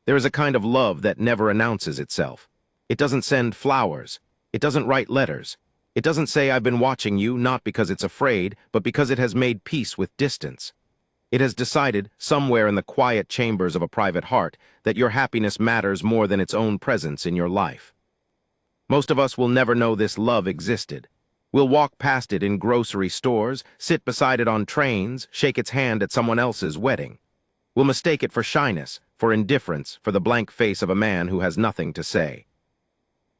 There is a kind of love that never announces itself. It doesn't send flowers. It doesn't write letters. It doesn't say, "I've been watching you," not because it's afraid, but because it has made peace with distance. It has decided, somewhere in the quiet chambers of a private heart, that your happiness matters more than its own presence in your life. Most of us will never know this love existed. We'll walk past it in grocery stores, sit beside it on trains, shake its hand at someone else's wedding. We'll mistake it for shyness, for indifference, for the blank face of a man who has nothing to say.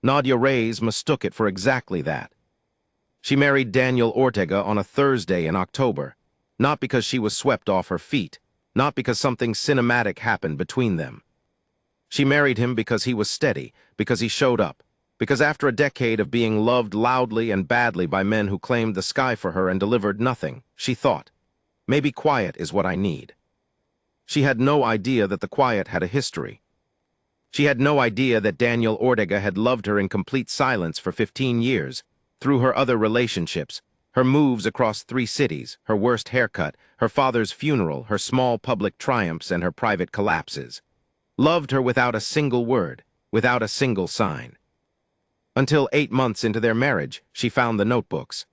Nadia Reyes mistook it for exactly that. She married Daniel Ortega on a Thursday in October, not because she was swept off her feet, not because something cinematic happened between them. She married him because he was steady, because he showed up, because after a decade of being loved loudly and badly by men who claimed the sky for her and delivered nothing, she thought, maybe quiet is what I need. She had no idea that the quiet had a history. She had no idea that Daniel Ortega had loved her in complete silence for 15 years, through her other relationships, her moves across 3 cities, her worst haircut, her father's funeral, her small public triumphs, and her private collapses. Loved her without a single word, without a single sign. Until 8 months into their marriage, she found the notebooks.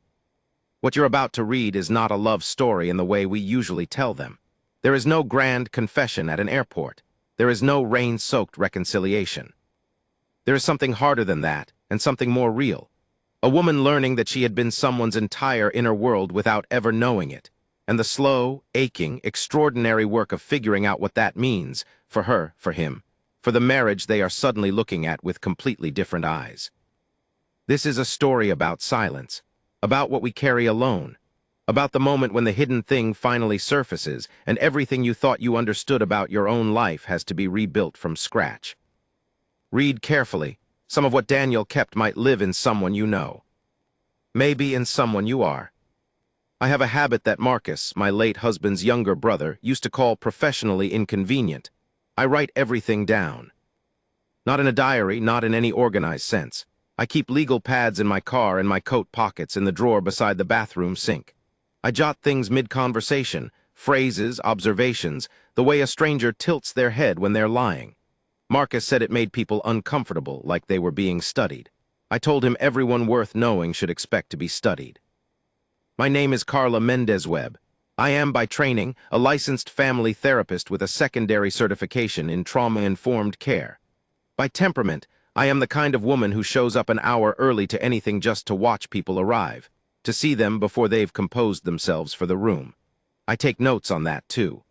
What you're about to read is not a love story in the way we usually tell them. There is no grand confession at an airport. There is no rain-soaked reconciliation. There is something harder than that, and something more real. A woman learning that she had been someone's entire inner world without ever knowing it, and the slow, aching, extraordinary work of figuring out what that means, for her, for him, for the marriage they are suddenly looking at with completely different eyes. This is a story about silence, about what we carry alone, about the moment when the hidden thing finally surfaces and everything you thought you understood about your own life has to be rebuilt from scratch. Read carefully. Some of what Daniel kept might live in someone you know. Maybe in someone you are. I have a habit that Marcus, my late husband's younger brother, used to call professionally inconvenient. I write everything down. Not in a diary, not in any organized sense. I keep legal pads in my car and my coat pockets in the drawer beside the bathroom sink. I jot things mid-conversation, phrases, observations, the way a stranger tilts their head when they're lying. Marcus said it made people uncomfortable, like they were being studied. I told him everyone worth knowing should expect to be studied. My name is Carla Mendez-Webb. I am, by training, a licensed family therapist with a secondary certification in trauma-informed care. By temperament, I am the kind of woman who shows up an hour early to anything just to watch people arrive, to see them before they've composed themselves for the room. I take notes on that, too.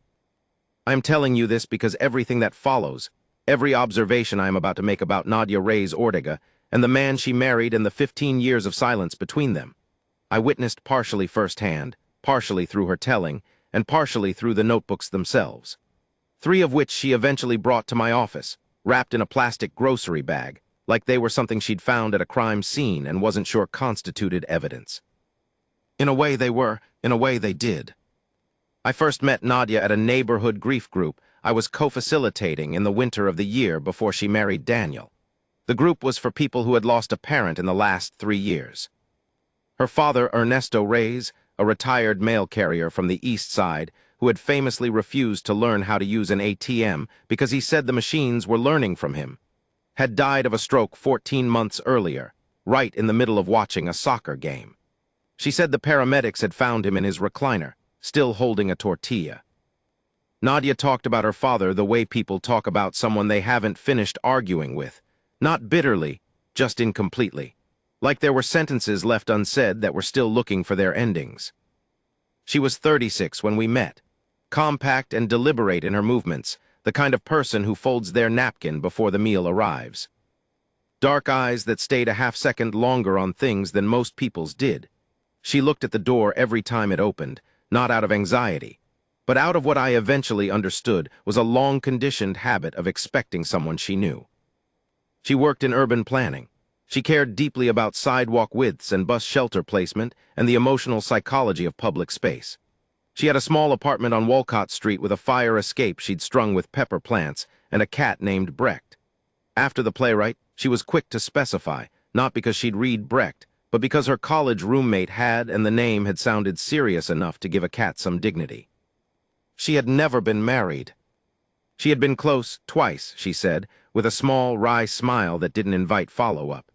I am telling you this because everything that follows, every observation I am about to make about Nadia Reyes Ortega and the man she married and the 15 years of silence between them, I witnessed partially firsthand, partially through her telling, and partially through the notebooks themselves. 3 of which she eventually brought to my office, wrapped in a plastic grocery bag, like they were something she'd found at a crime scene and wasn't sure constituted evidence. In a way they were, in a way they did. I first met Nadia at a neighborhood grief group I was co-facilitating in the winter of the year before she married Daniel. The group was for people who had lost a parent in the last 3 years. Her father, Ernesto Reyes, a retired mail carrier from the East Side, who had famously refused to learn how to use an ATM because he said the machines were learning from him, had died of a stroke 14 months earlier, right in the middle of watching a soccer game. She said the paramedics had found him in his recliner, still holding a tortilla. Nadia talked about her father the way people talk about someone they haven't finished arguing with, not bitterly, just incompletely, like there were sentences left unsaid that were still looking for their endings. She was 36 when we met, compact and deliberate in her movements, the kind of person who folds their napkin before the meal arrives. Dark eyes that stayed a half-second longer on things than most people's did. She looked at the door every time it opened, not out of anxiety, but out of what I eventually understood was a long-conditioned habit of expecting someone she knew. She worked in urban planning. She cared deeply about sidewalk widths and bus shelter placement and the emotional psychology of public space. She had a small apartment on Walcott Street with a fire escape she'd strung with pepper plants and a cat named Brecht. After the playwright, she was quick to specify, not because she'd read Brecht, but because her college roommate had and the name had sounded serious enough to give a cat some dignity. She had never been married. She had been close twice, she said, with a small, wry smile that didn't invite follow-up.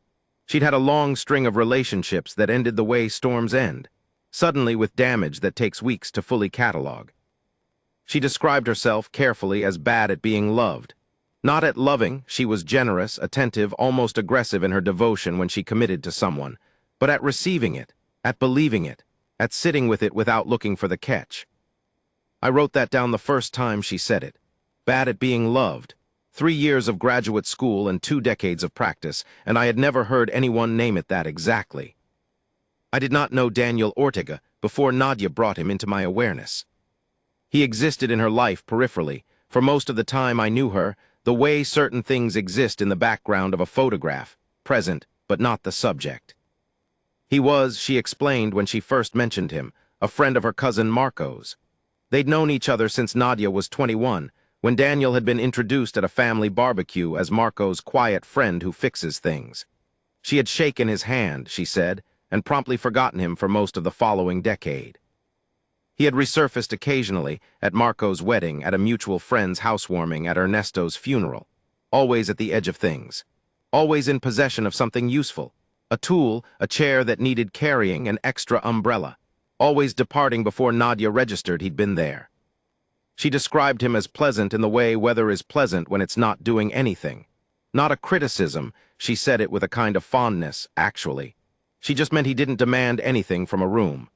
She'd had a long string of relationships that ended the way storms end, suddenly with damage that takes weeks to fully catalog. She described herself carefully as bad at being loved. Not at loving, she was generous, attentive, almost aggressive in her devotion when she committed to someone, but at receiving it, at believing it, at sitting with it without looking for the catch. I wrote that down the first time she said it. Bad at being loved. 3 years of graduate school and 2 decades of practice, and I had never heard anyone name it that exactly. I did not know Daniel Ortega before Nadia brought him into my awareness. He existed in her life peripherally. For most of the time I knew her, the way certain things exist in the background of a photograph, present but not the subject. He was, she explained when she first mentioned him, a friend of her cousin Marco's. They'd known each other since Nadia was 21, when Daniel had been introduced at a family barbecue as Marco's quiet friend who fixes things. She had shaken his hand, she said, and promptly forgotten him for most of the following decade. He had resurfaced occasionally at Marco's wedding, at a mutual friend's housewarming, at Ernesto's funeral, always at the edge of things, always in possession of something useful, a tool, a chair that needed carrying, an extra umbrella, always departing before Nadia registered he'd been there. She described him as pleasant in the way weather is pleasant when it's not doing anything. Not a criticism, she said it with a kind of fondness, actually. She just meant he didn't demand anything from a room.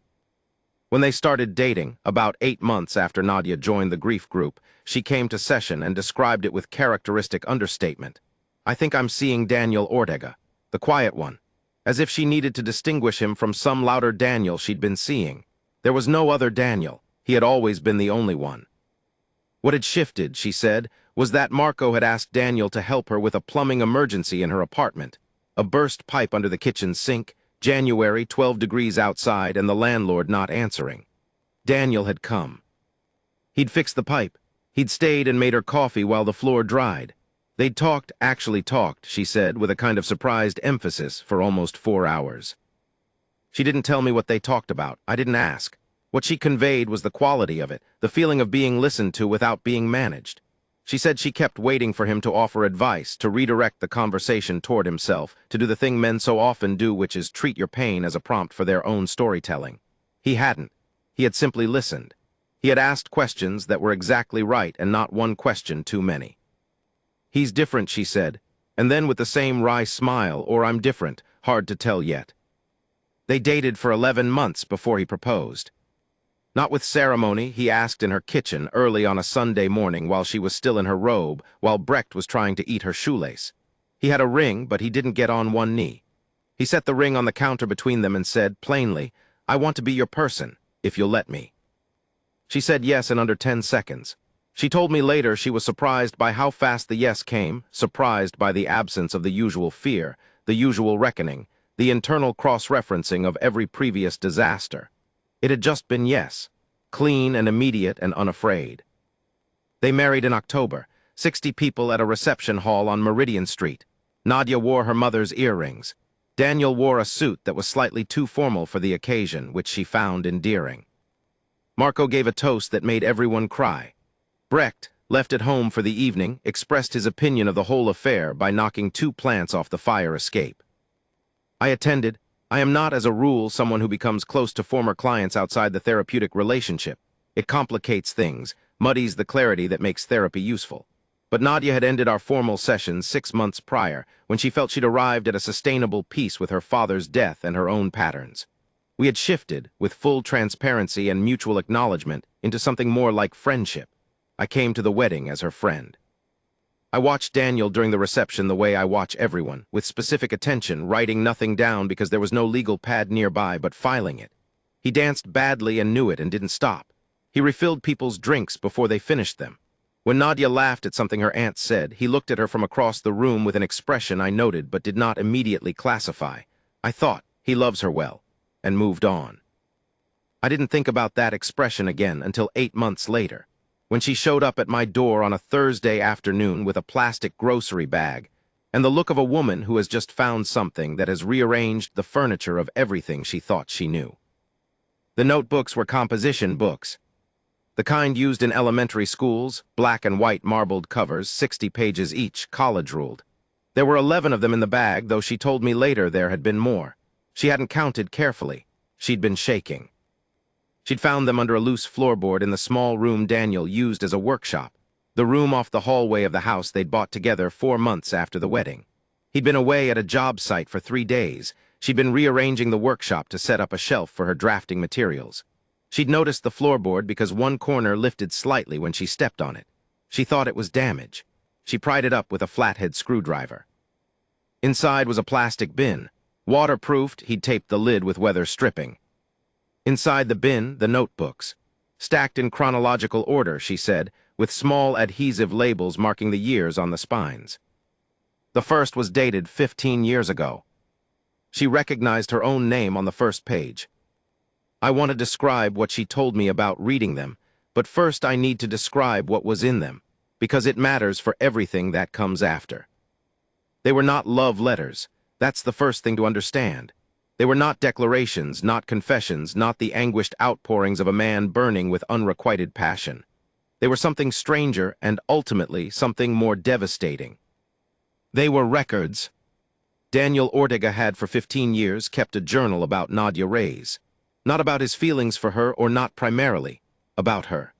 When they started dating, about 8 months after Nadia joined the grief group, she came to session and described it with characteristic understatement. I think I'm seeing Daniel Ortega, the quiet one, as if she needed to distinguish him from some louder Daniel she'd been seeing. There was no other Daniel. He had always been the only one. What had shifted, she said, was that Marco had asked Daniel to help her with a plumbing emergency in her apartment. A burst pipe under the kitchen sink, January, 12 degrees outside, and the landlord not answering. Daniel had come. He'd fixed the pipe. He'd stayed and made her coffee while the floor dried. They'd talked, actually talked, she said, with a kind of surprised emphasis, for almost 4 hours. She didn't tell me what they talked about. I didn't ask. What she conveyed was the quality of it, the feeling of being listened to without being managed. She said she kept waiting for him to offer advice, to redirect the conversation toward himself, to do the thing men so often do, which is treat your pain as a prompt for their own storytelling. He hadn't. He had simply listened. He had asked questions that were exactly right and not one question too many. He's different, she said, and then with the same wry smile, or I'm different, hard to tell yet. They dated for 11 months before he proposed. Not with ceremony, he asked in her kitchen early on a Sunday morning while she was still in her robe, while Brecht was trying to eat her shoelace. He had a ring, but he didn't get on one knee. He set the ring on the counter between them and said, plainly, I want to be your person, if you'll let me. She said yes in under 10 seconds. She told me later she was surprised by how fast the yes came, surprised by the absence of the usual fear, the usual reckoning, the internal cross-referencing of every previous disaster. It had just been yes, clean and immediate and unafraid. They married in October, 60 people at a reception hall on Meridian Street. Nadia wore her mother's earrings. Daniel wore a suit that was slightly too formal for the occasion, which she found endearing. Marco gave a toast that made everyone cry. Brecht, left at home for the evening, expressed his opinion of the whole affair by knocking 2 plants off the fire escape. I attended. I am not, as a rule, someone who becomes close to former clients outside the therapeutic relationship. It complicates things, muddies the clarity that makes therapy useful. But Nadia had ended our formal sessions 6 months prior, when she felt she'd arrived at a sustainable peace with her father's death and her own patterns. We had shifted, with full transparency and mutual acknowledgement, into something more like friendship. I came to the wedding as her friend. I watched Daniel during the reception the way I watch everyone, with specific attention, writing nothing down because there was no legal pad nearby, but filing it. He danced badly and knew it and didn't stop. He refilled people's drinks before they finished them. When Nadia laughed at something her aunt said, he looked at her from across the room with an expression I noted but did not immediately classify. I thought, he loves her well, and moved on. I didn't think about that expression again until 8 months later, when she showed up at my door on a Thursday afternoon with a plastic grocery bag, and the look of a woman who has just found something that has rearranged the furniture of everything she thought she knew. The notebooks were composition books. The kind used in elementary schools, black and white marbled covers, 60 pages each, college-ruled. There were 11 of them in the bag, though she told me later there had been more. She hadn't counted carefully. She'd been shaking. She'd found them under a loose floorboard in the small room Daniel used as a workshop, the room off the hallway of the house they'd bought together 4 months after the wedding. He'd been away at a job site for 3 days. She'd been rearranging the workshop to set up a shelf for her drafting materials. She'd noticed the floorboard because one corner lifted slightly when she stepped on it. She thought it was damage. She pried it up with a flathead screwdriver. Inside was a plastic bin. Waterproofed, he'd taped the lid with weather stripping. Inside the bin, the notebooks. Stacked in chronological order, she said, with small adhesive labels marking the years on the spines. The first was dated 15 years ago. She recognized her own name on the first page. I want to describe what she told me about reading them, but first I need to describe what was in them, because it matters for everything that comes after. They were not love letters. That's the first thing to understand. They were not declarations, not confessions, not the anguished outpourings of a man burning with unrequited passion. They were something stranger and ultimately something more devastating. They were records. Daniel Ortega had for 15 years kept a journal about Nadia Reyes. Not about his feelings for her, or not primarily, about her.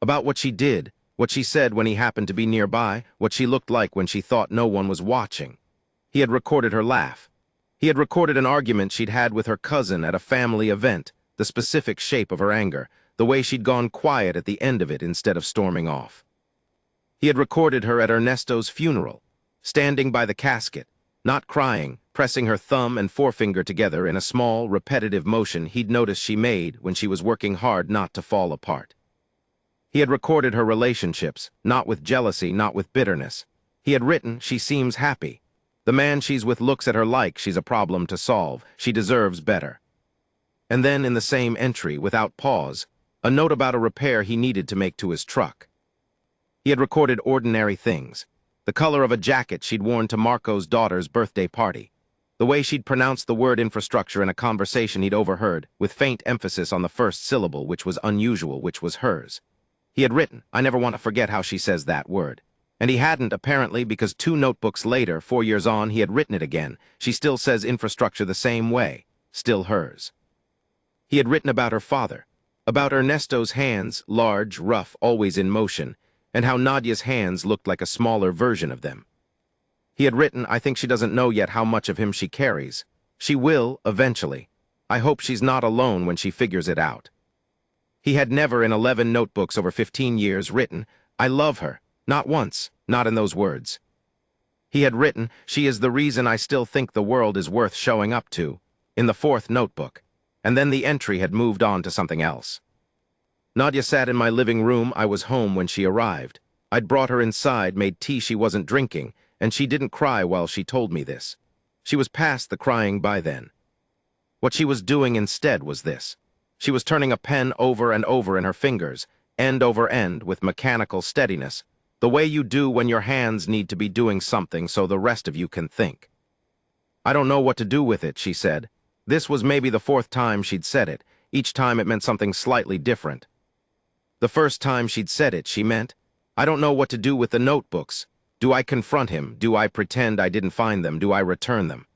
About what she did, what she said when he happened to be nearby, what she looked like when she thought no one was watching. He had recorded her laugh. He had recorded an argument she'd had with her cousin at a family event, the specific shape of her anger, the way she'd gone quiet at the end of it instead of storming off. He had recorded her at Ernesto's funeral, standing by the casket, not crying, pressing her thumb and forefinger together in a small, repetitive motion he'd noticed she made when she was working hard not to fall apart. He had recorded her relationships, not with jealousy, not with bitterness. He had written, "She seems happy. The man she's with looks at her like she's a problem to solve. She deserves better." And then in the same entry, without pause, a note about a repair he needed to make to his truck. He had recorded ordinary things. The color of a jacket she'd worn to Marco's daughter's birthday party. The way she'd pronounced the word infrastructure in a conversation he'd overheard, with faint emphasis on the first syllable, which was unusual, which was hers. He had written, "I never want to forget how she says that word." And he hadn't, apparently, because 2 notebooks later, 4 years on, he had written it again. She still says infrastructure the same way. Still hers. He had written about her father. About Ernesto's hands, large, rough, always in motion, and how Nadia's hands looked like a smaller version of them. He had written, "I think she doesn't know yet how much of him she carries. She will, eventually. I hope she's not alone when she figures it out." He had never in 11 notebooks over 15 years written, "I love her," not once, not in those words. He had written, "She is the reason I still think the world is worth showing up to," in the 4th notebook, and then the entry had moved on to something else. Nadia sat in my living room. I was home when she arrived. I'd brought her inside, made tea she wasn't drinking, and she didn't cry while she told me this. She was past the crying by then. What she was doing instead was this. She was turning a pen over and over in her fingers, end over end, with mechanical steadiness, the way you do when your hands need to be doing something so the rest of you can think. "I don't know what to do with it," she said. This was maybe the 4th time she'd said it. Each time it meant something slightly different. The first time she'd said it, she meant, "I don't know what to do with the notebooks. Do I confront him? Do I pretend I didn't find them? Do I return them?"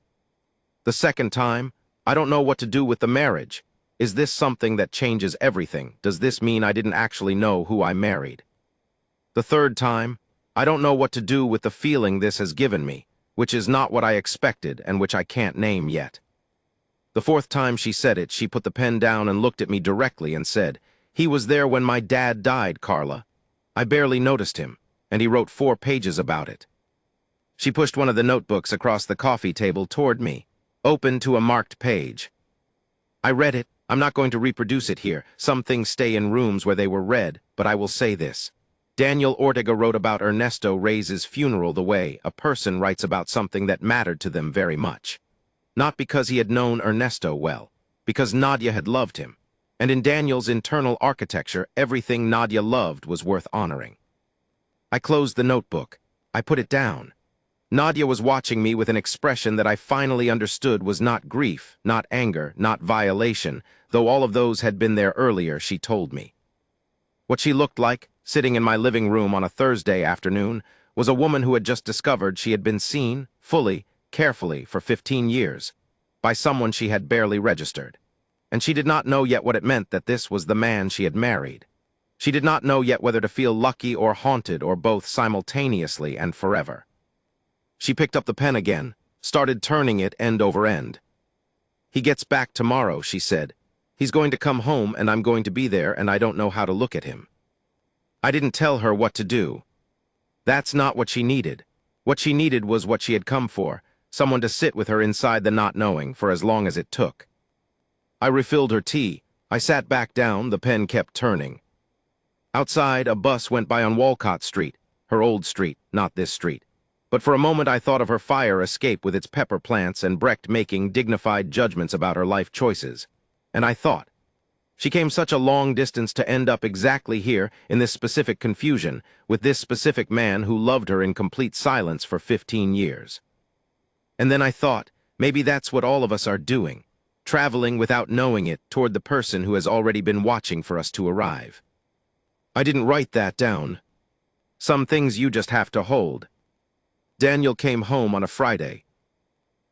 The second time, "I don't know what to do with the marriage. Is this something that changes everything? Does this mean I didn't actually know who I married?" The third time, "I don't know what to do with the feeling this has given me, which is not what I expected and which I can't name yet." The 4th time she said it, she put the pen down and looked at me directly and said, "He was there when my dad died, Carla. I barely noticed him, and he wrote 4 pages about it." She pushed one of the notebooks across the coffee table toward me, open to a marked page. I read it. I'm not going to reproduce it here. Some things stay in rooms where they were read, but I will say this. Daniel Ortega wrote about Ernesto Reyes' funeral the way a person writes about something that mattered to them very much. Not because he had known Ernesto well, because Nadia had loved him. And in Daniel's internal architecture, everything Nadia loved was worth honoring. I closed the notebook. I put it down. Nadia was watching me with an expression that I finally understood was not grief, not anger, not violation, though all of those had been there earlier, she told me. What she looked like, sitting in my living room on a Thursday afternoon, was a woman who had just discovered she had been seen, fully, carefully, for 15 years, by someone she had barely registered. And she did not know yet what it meant that this was the man she had married. She did not know yet whether to feel lucky or haunted or both simultaneously and forever. She picked up the pen again, started turning it end over end. "He gets back tomorrow," she said. "He's going to come home and I'm going to be there and I don't know how to look at him." I didn't tell her what to do. That's not what she needed. What she needed was what she had come for, someone to sit with her inside the not knowing for as long as it took. I refilled her tea. I sat back down, the pen kept turning. Outside, a bus went by on Walcott Street, her old street, not this street. But for a moment I thought of her fire escape with its pepper plants and Brecht making dignified judgments about her life choices. And I thought, she came such a long distance to end up exactly here in this specific confusion with this specific man who loved her in complete silence for 15 years. And then I thought, maybe that's what all of us are doing, traveling without knowing it toward the person who has already been watching for us to arrive. I didn't write that down. Some things you just have to hold. Daniel came home on a Friday.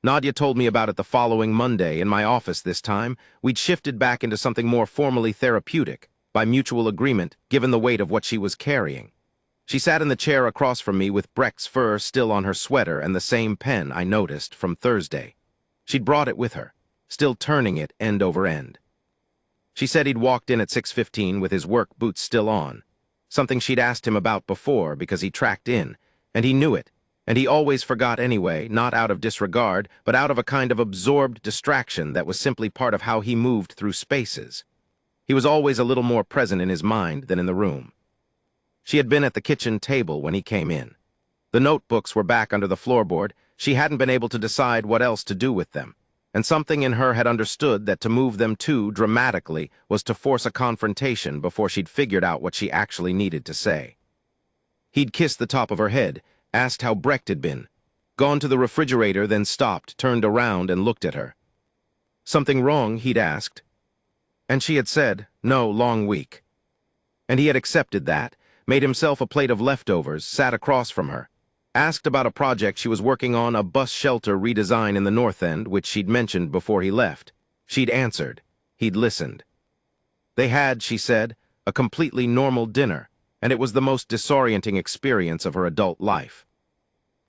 Nadia told me about it the following Monday in my office this time. We'd shifted back into something more formally therapeutic, by mutual agreement, given the weight of what she was carrying. She sat in the chair across from me with Brecht's fur still on her sweater and the same pen, I noticed, from Thursday. She'd brought it with her, still turning it end over end. She said he'd walked in at 6:15 with his work boots still on, something she'd asked him about before because he tracked in, and he knew it. And he always forgot anyway, not out of disregard, but out of a kind of absorbed distraction that was simply part of how he moved through spaces. He was always a little more present in his mind than in the room. She had been at the kitchen table when he came in. The notebooks were back under the floorboard. She hadn't been able to decide what else to do with them, and something in her had understood that to move them too dramatically was to force a confrontation before she'd figured out what she actually needed to say. He'd kissed the top of her head, asked how Brecht had been, gone to the refrigerator, then stopped, turned around, and looked at her. Something wrong, he'd asked. And she had said, no, long week. And he had accepted that, made himself a plate of leftovers, sat across from her, asked about a project she was working on, a bus shelter redesign in the North End, which she'd mentioned before he left. She'd answered. He'd listened. They had, she said, a completely normal dinner, and it was the most disorienting experience of her adult life.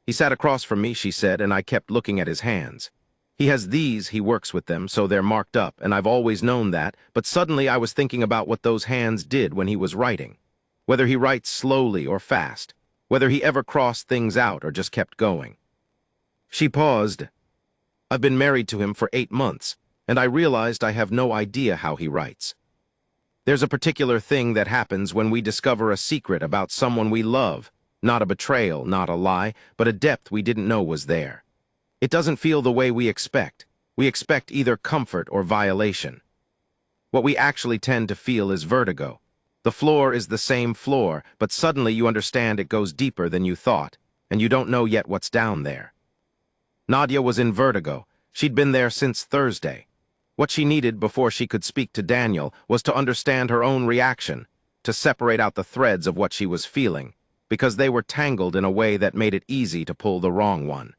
He sat across from me, she said, and I kept looking at his hands. He has these, he works with them, so they're marked up, and I've always known that, but suddenly I was thinking about what those hands did when he was writing. Whether he writes slowly or fast, whether he ever crossed things out or just kept going. She paused. I've been married to him for 8 months, and I realized I have no idea how he writes. There's a particular thing that happens when we discover a secret about someone we love, not a betrayal, not a lie, but a depth we didn't know was there. It doesn't feel the way we expect. We expect either comfort or violation. What we actually tend to feel is vertigo. The floor is the same floor, but suddenly you understand it goes deeper than you thought, and you don't know yet what's down there. Nadia was in vertigo. She'd been there since Thursday. What she needed before she could speak to Daniel was to understand her own reaction, to separate out the threads of what she was feeling, because they were tangled in a way that made it easy to pull the wrong one.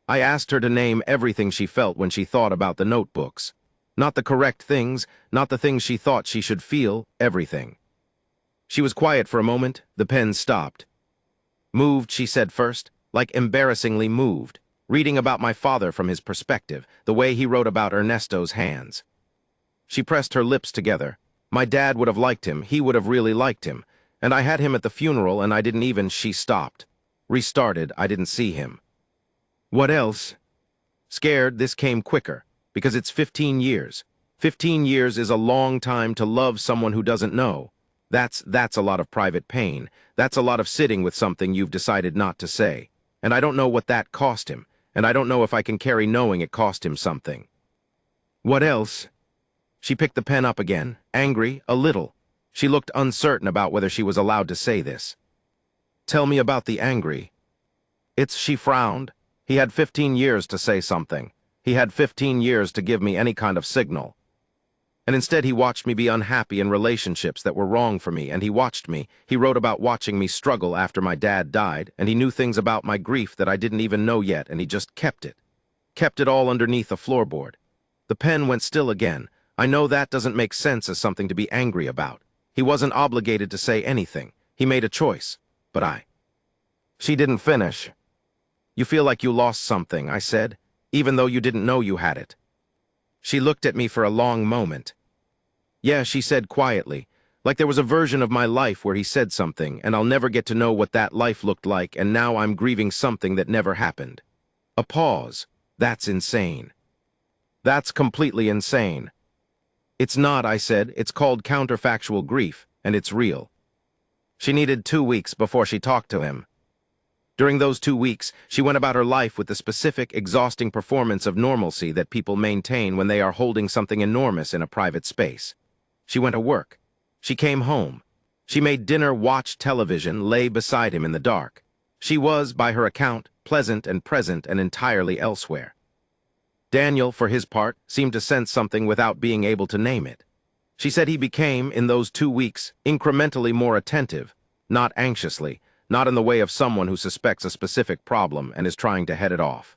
I asked her to name everything she felt when she thought about the notebooks. Not the correct things, not the things she thought she should feel, everything. She was quiet for a moment, the pen stopped. Moved, she said first, like embarrassingly moved, reading about my father from his perspective, the way he wrote about Ernesto's hands. She pressed her lips together. My dad would have liked him, he would have really liked him, and I had him at the funeral and I didn't even, she stopped. Restarted, I didn't see him. What else? Scared, this came quicker, because it's 15 years. 15 years is a long time to love someone who doesn't know. That's a lot of private pain. That's a lot of sitting with something you've decided not to say. And I don't know what that cost him, and I don't know if I can carry knowing it cost him something. What else? She picked the pen up again, angry, a little. She looked uncertain about whether she was allowed to say this. Tell me about the angry. She frowned. He had 15 years to say something. He had 15 years to give me any kind of signal. And instead he watched me be unhappy in relationships that were wrong for me, and he wrote about watching me struggle after my dad died, and he knew things about my grief that I didn't even know yet, and he just kept it. Kept it all underneath a floorboard. The pen went still again. I know that doesn't make sense as something to be angry about. He wasn't obligated to say anything. He made a choice. But She didn't finish. You feel like you lost something, I said, even though you didn't know you had it. She looked at me for a long moment. Yeah, she said quietly, like there was a version of my life where he said something, and I'll never get to know what that life looked like, and now I'm grieving something that never happened. A pause. That's insane. That's completely insane. It's not, I said. It's called counterfactual grief, and it's real. She needed 2 weeks before she talked to him. During those 2 weeks, she went about her life with the specific, exhausting performance of normalcy that people maintain when they are holding something enormous in a private space. She went to work. She came home. She made dinner, watched television, lay beside him in the dark. She was, by her account, pleasant and present and entirely elsewhere. Daniel, for his part, seemed to sense something without being able to name it. She said he became, in those 2 weeks, incrementally more attentive, not anxiously, not in the way of someone who suspects a specific problem and is trying to head it off.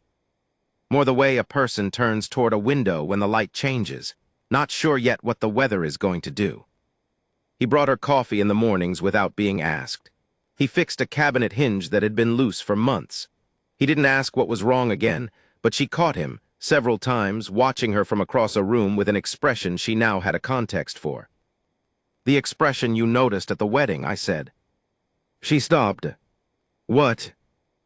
More the way a person turns toward a window when the light changes, not sure yet what the weather is going to do. He brought her coffee in the mornings without being asked. He fixed a cabinet hinge that had been loose for months. He didn't ask what was wrong again, but she caught him, several times, watching her from across a room with an expression she now had a context for. The expression you noticed at the wedding, I said. She stopped. What?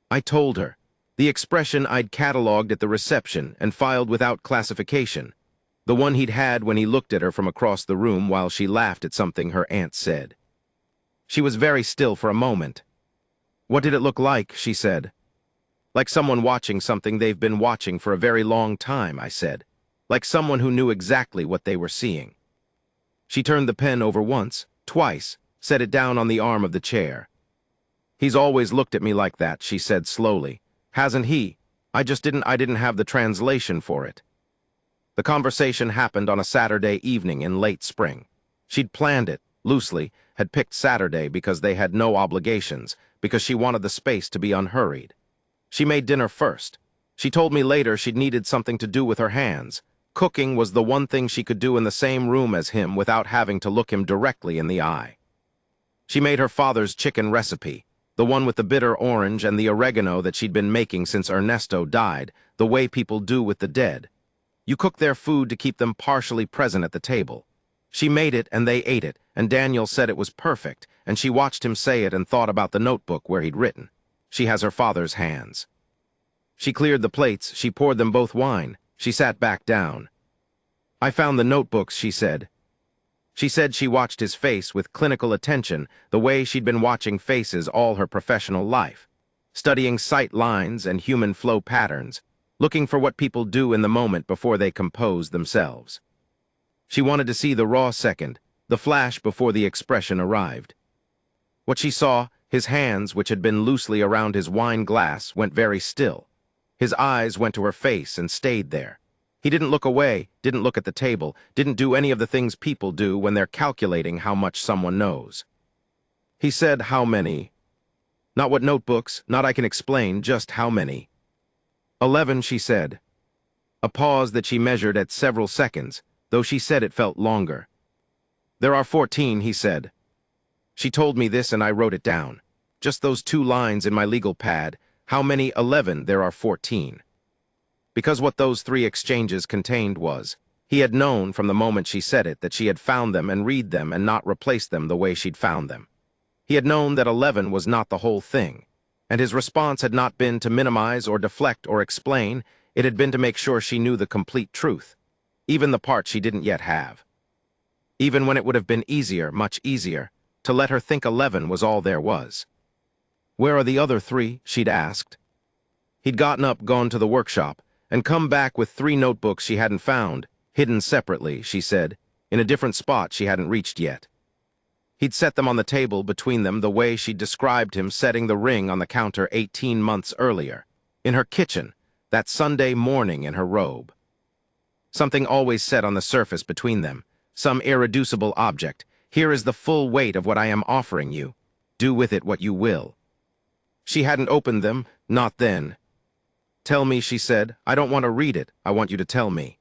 I told her. The expression I'd catalogued at the reception and filed without classification. The one he'd had when he looked at her from across the room while she laughed at something her aunt said. She was very still for a moment. What did it look like? She said. Like someone watching something they've been watching for a very long time, I said. Like someone who knew exactly what they were seeing. She turned the pen over once, twice, set it down on the arm of the chair. He's always looked at me like that, she said slowly. Hasn't he? I didn't have the translation for it. The conversation happened on a Saturday evening in late spring. She'd planned it, loosely, had picked Saturday because they had no obligations, because she wanted the space to be unhurried. She made dinner first. She told me later she'd needed something to do with her hands. Cooking was the one thing she could do in the same room as him without having to look him directly in the eye. She made her father's chicken recipe, the one with the bitter orange and the oregano that she'd been making since Ernesto died, the way people do with the dead. You cook their food to keep them partially present at the table. She made it and they ate it, and Daniel said it was perfect, and she watched him say it and thought about the notebook where he'd written. She has her father's hands. She cleared the plates, she poured them both wine. She sat back down. I found the notebooks, she said. She said she watched his face with clinical attention, the way she'd been watching faces all her professional life, studying sight lines and human flow patterns, looking for what people do in the moment before they compose themselves. She wanted to see the raw second, the flash before the expression arrived. What she saw, his hands, which had been loosely around his wine glass, went very still. His eyes went to her face and stayed there. He didn't look away, didn't look at the table, didn't do any of the things people do when they're calculating how much someone knows. He said, how many? Not what notebooks, not I can explain, just how many. 11, she said. A pause that she measured at several seconds, though she said it felt longer. There are 14, he said. She told me this and I wrote it down. Just those 2 lines in my legal pad. How many? 11, there are 14. Because what those 3 exchanges contained was, he had known from the moment she said it that she had found them and read them and not replaced them the way she'd found them. He had known that 11 was not the whole thing, and his response had not been to minimize or deflect or explain, it had been to make sure she knew the complete truth, even the part she didn't yet have. Even when it would have been easier, much easier, to let her think 11 was all there was. Where are the other 3? She'd asked. He'd gotten up, gone to the workshop, and come back with 3 notebooks she hadn't found, hidden separately, she said, in a different spot she hadn't reached yet. He'd set them on the table between them the way she'd described him setting the ring on the counter 18 months earlier, in her kitchen, that Sunday morning in her robe. Something always set on the surface between them, some irreducible object. Here is the full weight of what I am offering you. Do with it what you will. She hadn't opened them, not then. Tell me, she said. I don't want to read it. I want you to tell me.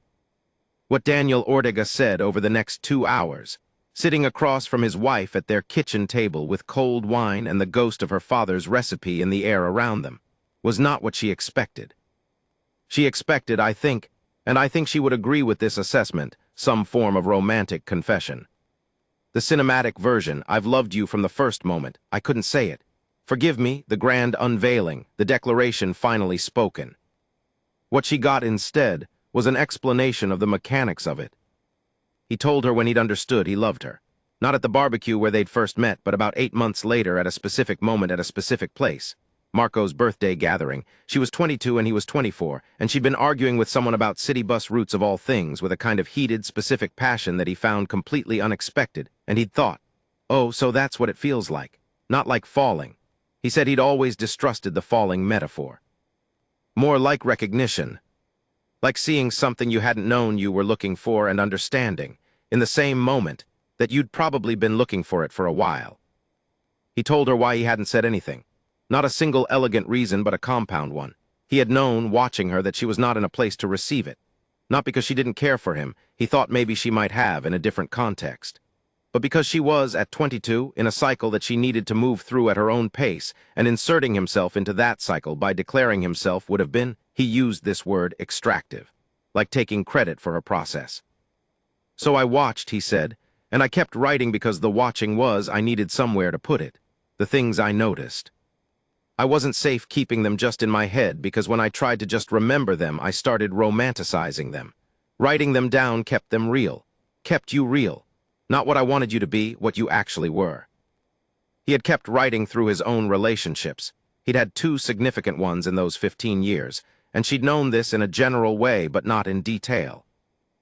What Daniel Ortega said over the next 2 hours, sitting across from his wife at their kitchen table with cold wine and the ghost of her father's recipe in the air around them, was not what she expected. She expected, I think, and I think she would agree with this assessment, some form of romantic confession. The cinematic version, I've loved you from the first moment. I couldn't say it. Forgive me, the grand unveiling, the declaration finally spoken. What she got instead was an explanation of the mechanics of it. He told her when he'd understood he loved her. Not at the barbecue where they'd first met, but about 8 months later at a specific moment at a specific place. Marco's birthday gathering. She was 22 and he was 24, and she'd been arguing with someone about city bus routes of all things with a kind of heated, specific passion that he found completely unexpected, and he'd thought, oh, so that's what it feels like. Not like falling. He said he'd always distrusted the falling metaphor. More like recognition. Like seeing something you hadn't known you were looking for and understanding, in the same moment, that you'd probably been looking for it for a while. He told her why he hadn't said anything. Not a single elegant reason, but a compound one. He had known, watching her, that she was not in a place to receive it. Not because she didn't care for him, he thought maybe she might have in a different context. But because she was, at 22, in a cycle that she needed to move through at her own pace, and inserting himself into that cycle by declaring himself would have been, he used this word, extractive, like taking credit for her process. So I watched, he said, and I kept writing because the watching was, I needed somewhere to put it, the things I noticed. I wasn't safe keeping them just in my head because when I tried to just remember them, I started romanticizing them. Writing them down kept them real, kept you real. Not what I wanted you to be, what you actually were. He had kept writing through his own relationships. He'd had 2 significant ones in those 15 years, and she'd known this in a general way but not in detail.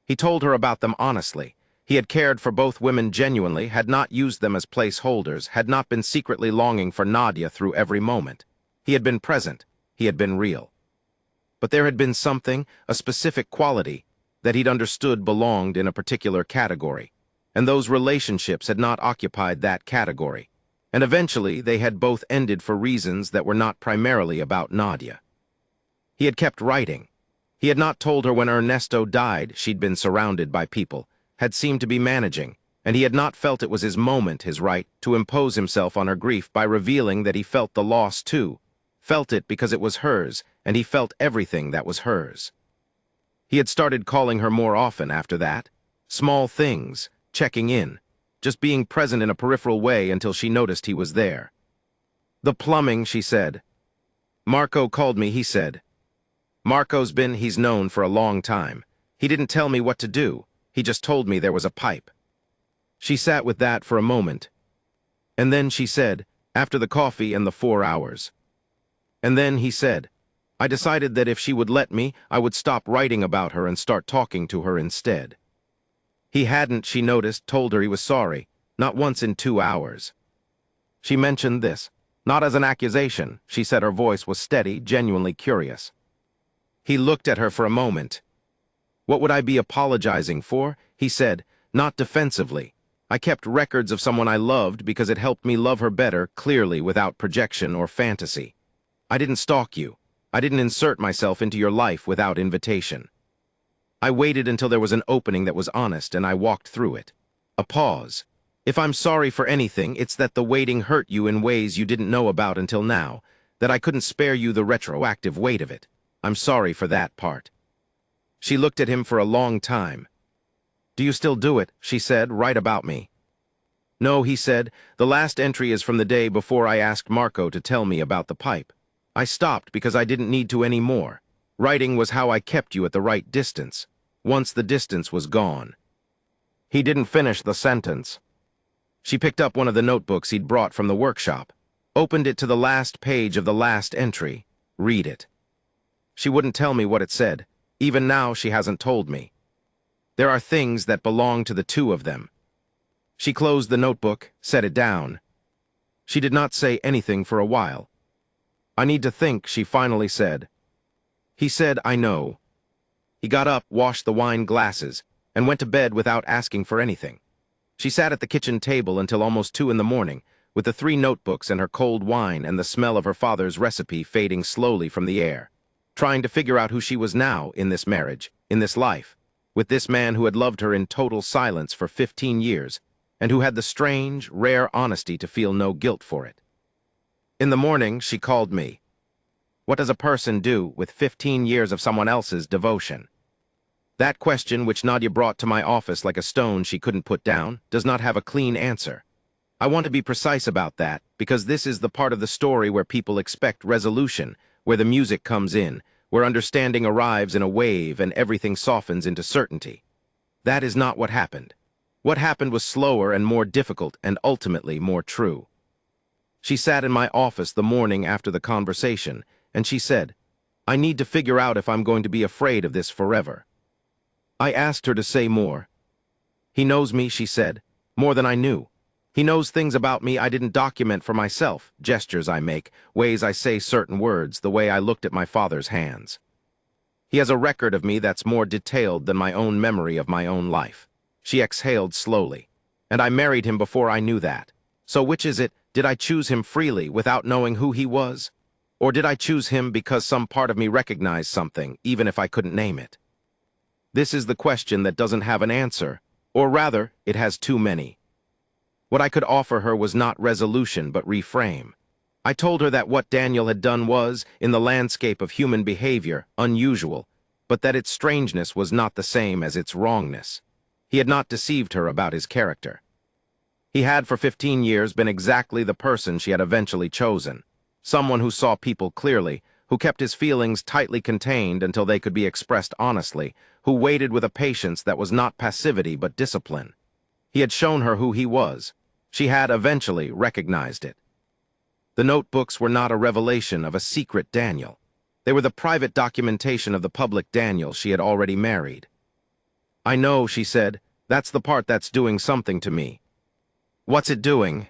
He told her about them honestly. He had cared for both women genuinely, had not used them as placeholders, had not been secretly longing for Nadia through every moment. He had been present. He had been real. But there had been something, a specific quality, that he'd understood belonged in a particular category. And those relationships had not occupied that category. And eventually, they had both ended for reasons that were not primarily about Nadia. He had kept writing. He had not told her when Ernesto died she'd been surrounded by people, had seemed to be managing, and he had not felt it was his moment, his right, to impose himself on her grief by revealing that he felt the loss too, felt it because it was hers, and he felt everything that was hers. He had started calling her more often after that. Small things, checking in, just being present in a peripheral way until she noticed he was there. The plumbing, she said. Marco called me, he said. He's known for a long time. He didn't tell me what to do. He just told me there was a pipe. She sat with that for a moment. And then she said, after the coffee and the 4 hours. And then he said, I decided that if she would let me, I would stop writing about her and start talking to her instead. He hadn't, she noticed, told her he was sorry, not once in 2 hours. She mentioned this, not as an accusation. She said her voice was steady, genuinely curious. He looked at her for a moment. What would I be apologizing for? He said, not defensively. I kept records of someone I loved because it helped me love her better, clearly, without projection or fantasy. I didn't stalk you. I didn't insert myself into your life without invitation. I waited until there was an opening that was honest, and I walked through it. A pause. If I'm sorry for anything, it's that the waiting hurt you in ways you didn't know about until now, that I couldn't spare you the retroactive weight of it. I'm sorry for that part. She looked at him for a long time. Do you still do it? She said, write about me. No, he said, the last entry is from the day before I asked Marco to tell me about the pipe. I stopped because I didn't need to anymore. Writing was how I kept you at the right distance, once the distance was gone. He didn't finish the sentence. She picked up one of the notebooks he'd brought from the workshop, opened it to the last page of the last entry. Read it. She wouldn't tell me what it said. Even now, she hasn't told me. There are things that belong to the 2 of them. She closed the notebook, set it down. She did not say anything for a while. I need to think, she finally said. He said, I know. He got up, washed the wine glasses. and went to bed without asking for anything. She sat at the kitchen table until almost 2 in the morning, with the 3 notebooks and her cold wine and the smell of her father's recipe fading slowly from the air, trying to figure out who she was now in this marriage, in this life, with this man who had loved her in total silence for 15 years, and who had the strange, rare honesty to feel no guilt for it. In the morning, she called me. What does a person do with 15 years of someone else's devotion? That question, which Nadia brought to my office like a stone she couldn't put down, does not have a clean answer. I want to be precise about that, because this is the part of the story where people expect resolution, where the music comes in, where understanding arrives in a wave and everything softens into certainty. That is not what happened. What happened was slower and more difficult and ultimately more true. She sat in my office the morning after the conversation, and she said, "I need to figure out if I'm going to be afraid of this forever." I asked her to say more. "He knows me," she said, "more than I knew. He knows things about me I didn't document for myself, gestures I make, ways I say certain words, the way I looked at my father's hands. He has a record of me that's more detailed than my own memory of my own life." She exhaled slowly. "And I married him before I knew that. So which is it? Did I choose him freely without knowing who he was? Or did I choose him because some part of me recognized something, even if I couldn't name it? This is the question that doesn't have an answer, or rather, it has too many. What I could offer her was not resolution, but reframe. I told her that what Daniel had done was, in the landscape of human behavior, unusual, but that its strangeness was not the same as its wrongness. He had not deceived her about his character. He had for 15 years been exactly the person she had eventually chosen, someone who saw people clearly, who kept his feelings tightly contained until they could be expressed honestly, who waited with a patience that was not passivity but discipline. He had shown her who he was. She had eventually recognized it. The notebooks were not a revelation of a secret Daniel. They were the private documentation of the public Daniel she had already married. "I know," she said, "that's the part that's doing something to me." "What's it doing?"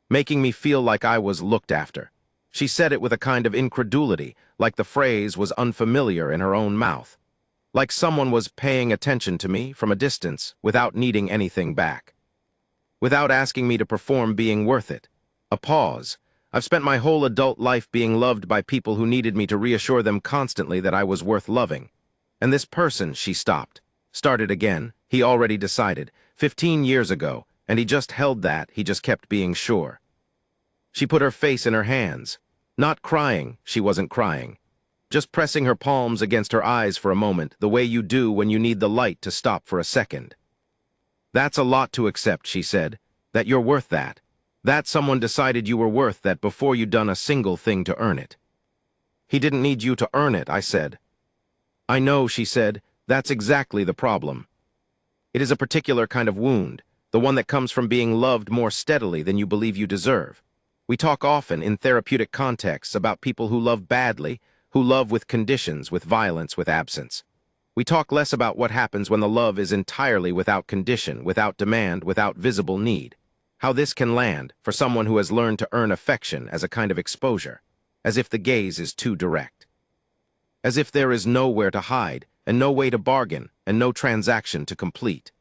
"Making me feel like I was looked after." She said it with a kind of incredulity, like the phrase was unfamiliar in her own mouth. Like someone was paying attention to me from a distance without needing anything back. Without asking me to perform being worth it. A pause. I've spent my whole adult life being loved by people who needed me to reassure them constantly that I was worth loving. And this person, she stopped. Started again, he already decided, 15 years ago, and he just held that, he just kept being sure. She put her face in her hands. Not crying, she wasn't crying. Just pressing her palms against her eyes for a moment, the way you do when you need the light to stop for a second. "That's a lot to accept," she said, "that you're worth that. That someone decided you were worth that before you'd done a single thing to earn it." "He didn't need you to earn it," I said. "I know," she said, "that's exactly the problem. It is a particular kind of wound, the one that comes from being loved more steadily than you believe you deserve. We talk often in therapeutic contexts about people who love badly, who love with conditions, with violence, with absence. We talk less about what happens when the love is entirely without condition, without demand, without visible need. How this can land for someone who has learned to earn affection as a kind of exposure, as if the gaze is too direct. As if there is nowhere to hide, and no way to bargain, and no transaction to complete.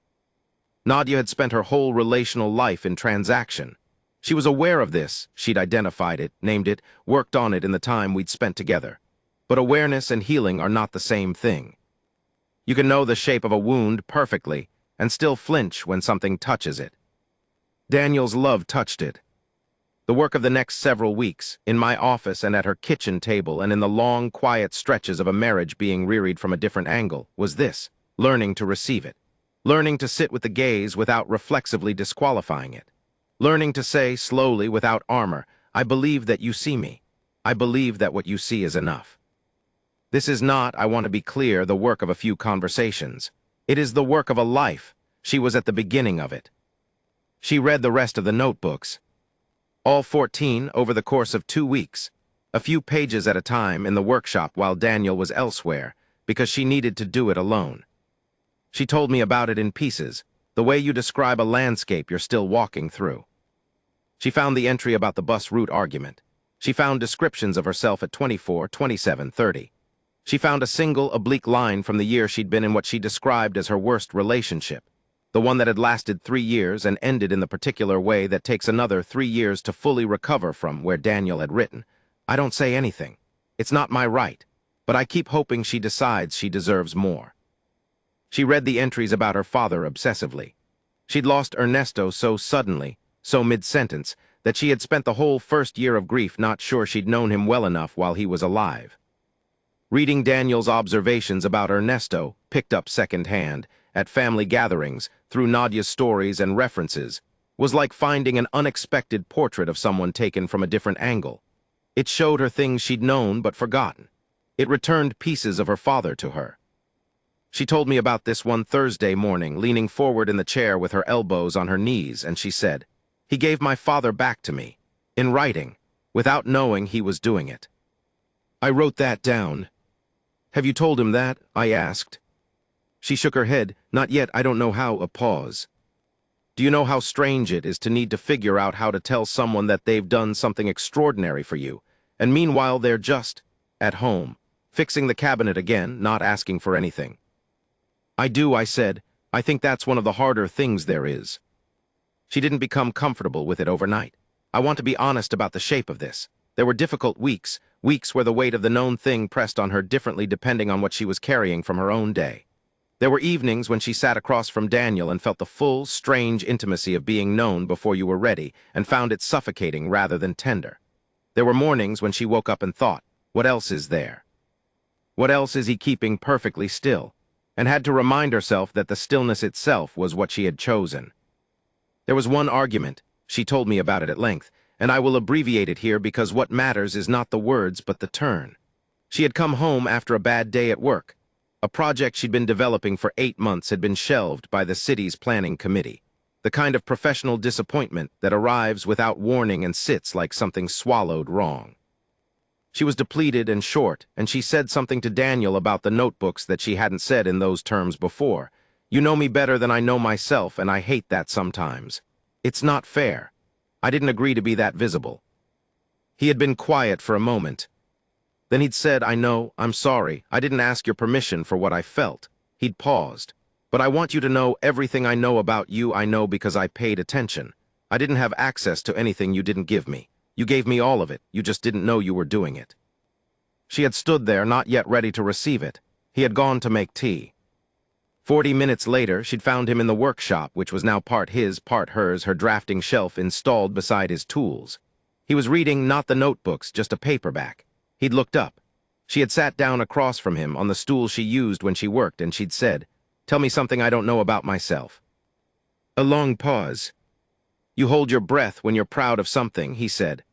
Nadia had spent her whole relational life in transaction. She was aware of this, she'd identified it, named it, worked on it in the time we'd spent together. But awareness and healing are not the same thing. You can know the shape of a wound perfectly, and still flinch when something touches it. Daniel's love touched it. The work of the next several weeks, in my office and at her kitchen table and in the long, quiet stretches of a marriage being reread from a different angle, was this: learning to receive it. Learning to sit with the gaze without reflexively disqualifying it. Learning to say, slowly, without armor, "I believe that you see me. I believe that what you see is enough." This is not, I want to be clear, the work of a few conversations. It is the work of a life. She was at the beginning of it. She read the rest of the notebooks. All 14 over the course of 2 weeks. A few pages at a time in the workshop while Daniel was elsewhere, because she needed to do it alone. She told me about it in pieces, the way you describe a landscape you're still walking through. She found the entry about the bus route argument. She found descriptions of herself at 24, 27, 30. She found a single oblique line from the year she'd been in what she described as her worst relationship, the one that had lasted 3 years and ended in the particular way that takes another 3 years to fully recover from, where Daniel had written, "I don't say anything. It's not my right, but I keep hoping she decides she deserves more." She read the entries about her father obsessively. She'd lost Ernesto so suddenly, so mid-sentence, that she had spent the whole first year of grief not sure she'd known him well enough while he was alive. Reading Daniel's observations about Ernesto, picked up second-hand, at family gatherings, through Nadia's stories and references, was like finding an unexpected portrait of someone taken from a different angle. It showed her things she'd known but forgotten. It returned pieces of her father to her. She told me about this one Thursday morning, leaning forward in the chair with her elbows on her knees, and she said, "He gave my father back to me, in writing, without knowing he was doing it." I wrote that down. "Have you told him that?" I asked. She shook her head. "Not yet, I don't know how." A pause. "Do you know how strange it is to need to figure out how to tell someone that they've done something extraordinary for you, and meanwhile they're just at home, fixing the cabinet again, not asking for anything?" "I do," I said. "I think that's one of the harder things there is." She didn't become comfortable with it overnight. I want to be honest about the shape of this. There were difficult weeks, weeks where the weight of the known thing pressed on her differently depending on what she was carrying from her own day. There were evenings when she sat across from Daniel and felt the full, strange intimacy of being known before you were ready and found it suffocating rather than tender. There were mornings when she woke up and thought, what else is there? What else is he keeping perfectly still? And had to remind herself that the stillness itself was what she had chosen. There was one argument, she told me about it at length, and I will abbreviate it here because what matters is not the words but the turn. She had come home after a bad day at work. A project she'd been developing for 8 months had been shelved by the city's planning committee. The kind of professional disappointment that arrives without warning and sits like something swallowed wrong. She was depleted and short, and she said something to Daniel about the notebooks that she hadn't said in those terms before. "You know me better than I know myself, and I hate that sometimes. It's not fair. I didn't agree to be that visible." He had been quiet for a moment. Then he'd said, "I know, I'm sorry. I didn't ask your permission for what I felt." He'd paused. "But I want you to know everything I know about you I know because I paid attention. I didn't have access to anything you didn't give me. You gave me all of it, you just didn't know you were doing it." She had stood there, not yet ready to receive it. He had gone to make tea. 40 minutes later, she'd found him in the workshop, which was now part his, part hers, her drafting shelf installed beside his tools. He was reading not the notebooks, just a paperback. He'd looked up. She had sat down across from him on the stool she used when she worked, and she'd said, "Tell me something I don't know about myself." A long pause. "You hold your breath when you're proud of something," he said.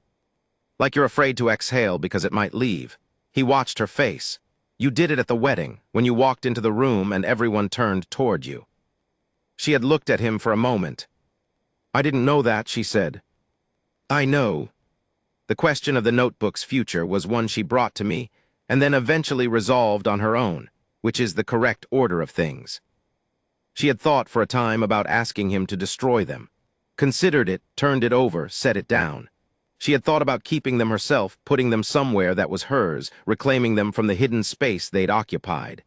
"Like you're afraid to exhale because it might leave." He watched her face. "You did it at the wedding, when you walked into the room and everyone turned toward you." She had looked at him for a moment. "I didn't know that," she said. "I know." The question of the notebook's future was one she brought to me, and then eventually resolved on her own, which is the correct order of things. She had thought for a time about asking him to destroy them. Considered it, turned it over, set it down. She had thought about keeping them herself, putting them somewhere that was hers, reclaiming them from the hidden space they'd occupied.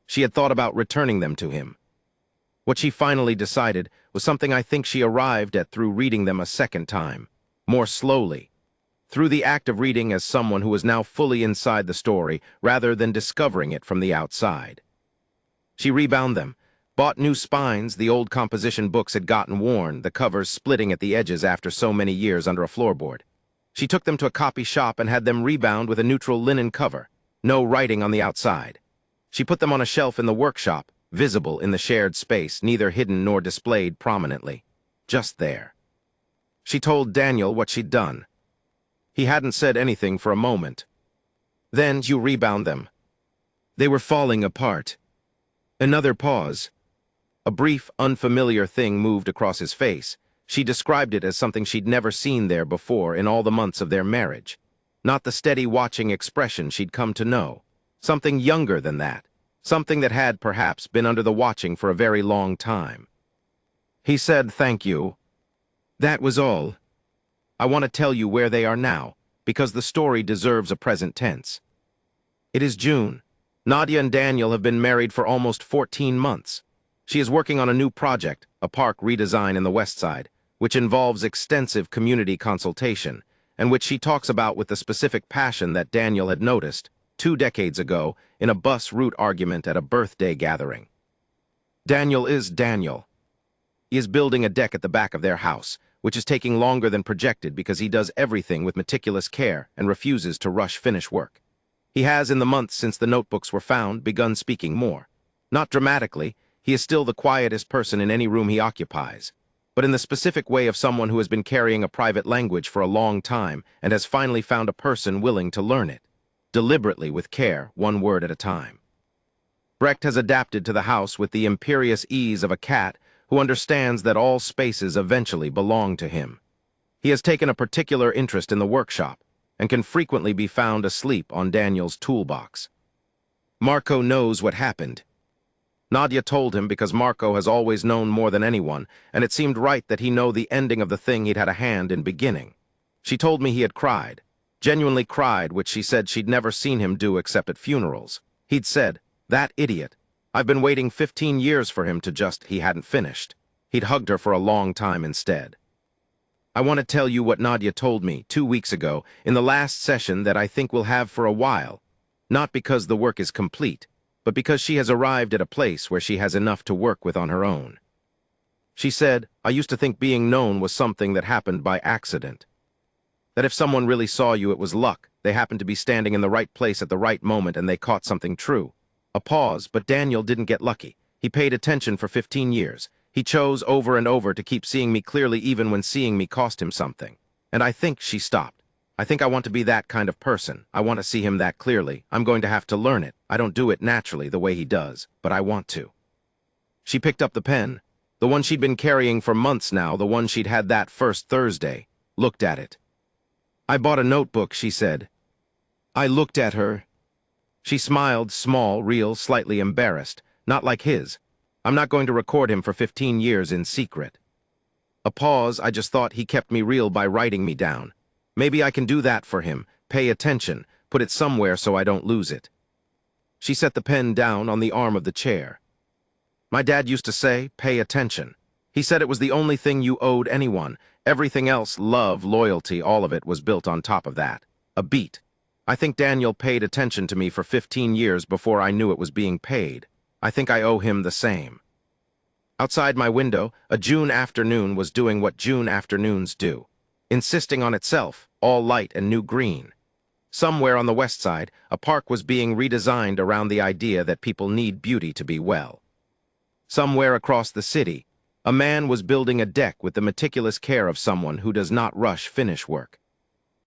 She had thought about returning them to him. What she finally decided was something I think she arrived at through reading them a second time, more slowly, through the act of reading as someone who was now fully inside the story rather than discovering it from the outside. She rebound them, bought new spines. The old composition books had gotten worn, the covers splitting at the edges after so many years under a floorboard. She took them to a copy shop and had them rebound with a neutral linen cover, no writing on the outside. She put them on a shelf in the workshop, visible in the shared space, neither hidden nor displayed prominently. Just there. She told Daniel what she'd done. He hadn't said anything for a moment. "Then you rebound them." "They were falling apart." Another pause. A brief, unfamiliar thing moved across his face. She described it as something she'd never seen there before in all the months of their marriage. Not the steady watching expression she'd come to know. Something younger than that. Something that had, perhaps, been under the watching for a very long time. He said, "Thank you." That was all. "I want to tell you where they are now, because the story deserves a present tense. It is June. Nadia and Daniel have been married for almost 14 months. She is working on a new project, a park redesign in the West Side, which involves extensive community consultation, and which she talks about with the specific passion that Daniel had noticed 2 decades ago in a bus route argument at a birthday gathering. Daniel is Daniel. He is building a deck at the back of their house, which is taking longer than projected because he does everything with meticulous care and refuses to rush finish work. He has, in the months since the notebooks were found, begun speaking more. Not dramatically, he is still the quietest person in any room he occupies, but in the specific way of someone who has been carrying a private language for a long time and has finally found a person willing to learn it, deliberately with care, one word at a time. Brecht has adapted to the house with the imperious ease of a cat who understands that all spaces eventually belong to him. He has taken a particular interest in the workshop and can frequently be found asleep on Daniel's toolbox. Marco knows what happened. Nadia told him because Marco has always known more than anyone, and it seemed right that he know the ending of the thing he'd had a hand in beginning. She told me he had cried, genuinely cried, which she said she'd never seen him do except at funerals. He'd said, "That idiot. I've been waiting 15 years for him to just, he hadn't finished." He'd hugged her for a long time instead. I want to tell you what Nadia told me 2 weeks ago in the last session that I think we'll have for a while, not because the work is complete, but because she has arrived at a place where she has enough to work with on her own. She said, "I used to think being known was something that happened by accident. That if someone really saw you, it was luck. They happened to be standing in the right place at the right moment and they caught something true." A pause, but Daniel didn't get lucky. He paid attention for 15 years. He chose over and over to keep seeing me clearly even when seeing me cost him something. And I think she stopped. I think I want to be that kind of person. I want to see him that clearly. I'm going to have to learn it. I don't do it naturally the way he does, but I want to. She picked up the pen, the one she'd been carrying for months now, the one she'd had that first Thursday, looked at it. "I bought a notebook," she said. I looked at her. She smiled, small, real, slightly embarrassed, not like his. I'm not going to record him for 15 years in secret. A pause. I just thought he kept me real by writing me down. Maybe I can do that for him, pay attention, put it somewhere so I don't lose it. She set the pen down on the arm of the chair. My dad used to say, pay attention. He said it was the only thing you owed anyone. Everything else, love, loyalty, all of it was built on top of that. A beat. I think Daniel paid attention to me for 15 years before I knew it was being paid. I think I owe him the same. Outside my window, a June afternoon was doing what June afternoons do, insisting on itself, all light and new green. Somewhere on the West Side, a park was being redesigned around the idea that people need beauty to be well. Somewhere across the city, a man was building a deck with the meticulous care of someone who does not rush finish work.